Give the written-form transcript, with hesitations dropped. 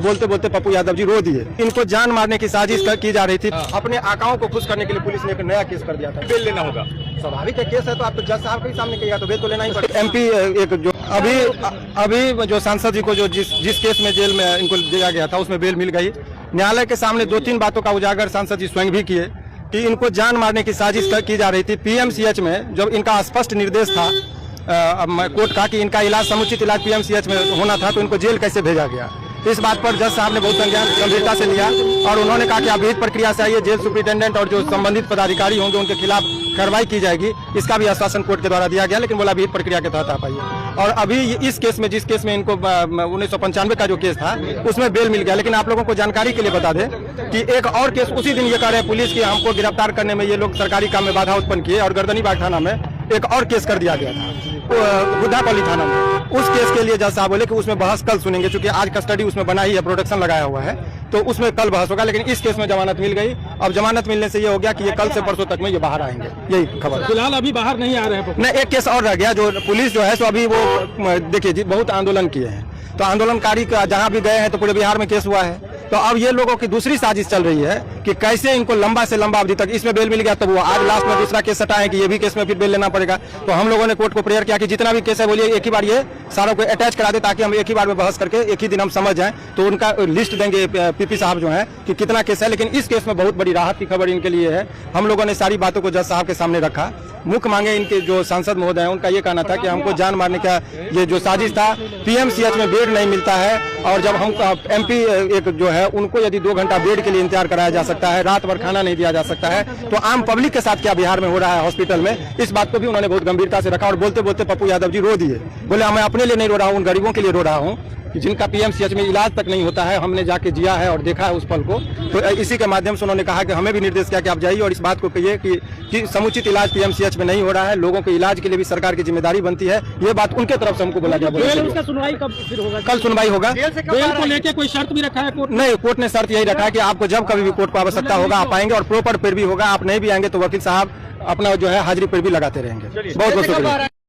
बोलते बोलते पप्पू यादव जी रो दिए। इनको जान मारने की साजिश की जा रही थी। अपने आकाओं को खुश करने के लिए पुलिस ने एक नया केस कर दिया था। बेल लेना होगा, स्वाभाविक केस है, तो आप तो जज साहब के सामने कहिएगा तो बेल तो लेना ही पड़ेगा। MP एक जो अभी जो सांसद जी को जो जिस केस में जेल में इनको दिया गया था उसमें बेल मिल गई। न्यायालय के सामने 2-3 बातों का उजागर सांसद जी स्वयं भी किए कि इनको जान मारने की साजिश की जा रही थी। PMCH में जब इनका स्पष्ट निर्देश था कोर्ट का कि इनका इलाज समुचित इलाज PMCH में होना था, तो इनको जेल कैसे भेजा गया। इस बात पर जज साहब ने बहुत गंभीरता से लिया और उन्होंने कहा कि आप विहित प्रक्रिया से आइए, जेल सुप्रिंटेंडेंट और जो संबंधित पदाधिकारी होंगे उनके खिलाफ कार्रवाई की जाएगी। इसका भी आश्वासन कोर्ट के द्वारा दिया गया, लेकिन बोला विहित प्रक्रिया के तहत आप आइए। और अभी इस केस में, जिस केस में इनको 1995 का जो केस था उसमें बेल मिल गया। लेकिन आप लोगों को जानकारी के लिए बता दें कि एक और केस उसी दिन ये कह रहे हैं पुलिस की हमको गिरफ्तार करने में ये लोग सरकारी काम में बाधा उत्पन्न किए, और गर्दनीबाग थाना में एक और केस कर दिया गया था बुद्धापल्ली थाना में। उस केस के लिए जज साहब बोले कि उसमें बहस कल सुनेंगे, क्योंकि आज कस्टडी उसमें बना ही है, प्रोडक्शन लगाया हुआ है, तो उसमें कल बहस होगा। लेकिन इस केस में जमानत मिल गई। अब जमानत मिलने से ये हो गया कि ये कल से परसों तक में ये बाहर आएंगे, यही खबर। फिलहाल अभी बाहर नहीं आ रहे हैं। नहीं, एक केस और रह गया जो पुलिस जो है, तो अभी वो देखिए जी बहुत आंदोलन किए हैं, तो आंदोलनकारी जहां भी गए हैं तो पूरे बिहार में केस हुआ है। तो अब ये लोगों की दूसरी साजिश चल रही है कि कैसे इनको लंबा से लंबा अवधि तक, इसमें बेल मिल गया तो वो आज लास्ट में दूसरा केस सटाए कि ये भी केस में फिर बेल लेना पड़ेगा। तो हम लोगों ने कोर्ट को प्रेयर किया कि जितना भी केस है बोलिए एक ही बार ये सारों को अटैच करा दे, ताकि हम एक ही बार में बहस करके एक ही दिन हम समझ जाएं। तो उनका लिस्ट देंगे PP साहब जो है कि कितना केस है। लेकिन इस केस में बहुत बड़ी राहत की खबर इनके लिए है। हम लोगों ने सारी बातों को जज साहब के सामने रखा। मुख्य मांगे इनके जो सांसद महोदय हैं उनका ये कहना था कि हमको जान मारने का ये जो साजिश था, PMCH में बेड नहीं मिलता है, और जब हम MP एक जो है उनको यदि 2 घंटा बेड के लिए इंतजार कराया जा सकता है, रात भर खाना नहीं दिया जा सकता है, तो आम पब्लिक के साथ क्या बिहार में हो रहा है हॉस्पिटल में, इस बात को भी उन्होंने बहुत गंभीरता से रखा। और बोलते बोलते पप्पू यादव जी रो दिए। बोले मैं अपने लिए नहीं रो रहा हूँ, उन गरीबों के लिए रो रहा हूँ जिनका PMCH में इलाज तक नहीं होता है। हमने जाके जिया है और देखा है उस पल को। तो इसी के माध्यम से उन्होंने कहा कि हमें भी निर्देश किया कि आप जाइए और इस बात को कहिए कि समुचित इलाज PMCH में नहीं हो रहा है। लोगों के इलाज के लिए भी सरकार की जिम्मेदारी बनती है। ये बात उनके तरफ से हमको बोला गया। उसका सुनवाई कब फिर होगा? कल सुनवाई होगा। बेल को लेके कोई शर्त भी रखा है कोर्ट? नहीं, कोर्ट ने शर्त यही रखा है कि आपको जब कभी भी कोर्ट को आवश्यकता होगा आप आएंगे, और प्रॉपर पैरवी होगा। आप नहीं भी आएंगे तो वकील साहब अपना जो है हाजिरी पर भी लगाते रहेंगे। बहुत बहुत शुक्रिया।